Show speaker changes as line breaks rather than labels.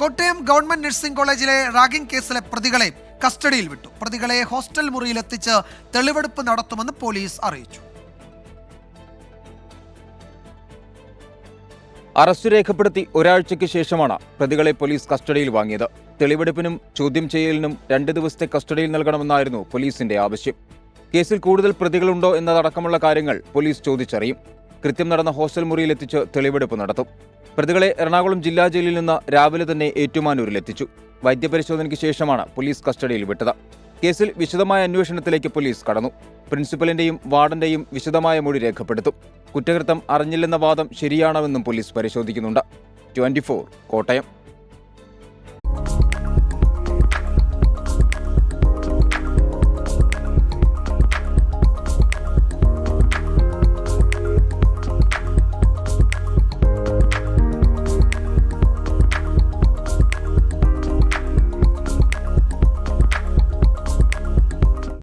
Kottayam government nursing കോളേജിലെ ragging കേസിലെ പ്രതികളെ കസ്റ്റഡിയിൽ വിട്ടു. പ്രതികളെ ഹോസ്റ്റൽ മുറിയിലെത്തിച്ച് തെളിവെടുപ്പ് നടത്തുമെന്ന് പോലീസ് അറിയിച്ചു.
അറസ്റ്റ് രേഖപ്പെടുത്തി ഒരാഴ്ചയ്ക്ക് ശേഷമാണ് പ്രതികളെ പോലീസ് കസ്റ്റഡിയിൽ വാങ്ങിയത്. തെളിവെടുപ്പിനും ചോദ്യം ചെയ്യലിനും 2 ദിവസത്തെ കസ്റ്റഡിയിൽ നൽകണമെന്നായിരുന്നു പോലീസിന്റെ ആവശ്യം. കേസിൽ കൂടുതൽ പ്രതികളുണ്ടോ എന്നതടക്കമുള്ള കാര്യങ്ങൾ പോലീസ് ചോദിച്ചറിയും. കൃത്യം നടന്ന ഹോസ്റ്റൽ മുറിയിലെത്തിച്ച് തെളിവെടുപ്പ് നടത്തും. പ്രതികളെ എറണാകുളം ജില്ലാ ജയിലിൽ നിന്ന് രാവിലെ തന്നെ ഏറ്റുമാനൂരിലെത്തിച്ചു. വൈദ്യപരിശോധനയ്ക്ക് ശേഷമാണ് പോലീസ് കസ്റ്റഡിയിൽ വിട്ടത്. കേസിൽ വിശദമായ അന്വേഷണത്തിലേക്ക് പോലീസ് കടന്നു. പ്രിൻസിപ്പലിന്റെയും വാർഡന്റെയും വിശദമായ മൊഴി രേഖപ്പെടുത്തും. കുറ്റകൃത്യം അറിഞ്ഞില്ലെന്ന വാദം ശരിയാണെന്നും പോലീസ് പരിശോധിക്കുന്നുണ്ട്. 24 കോട്ടയം.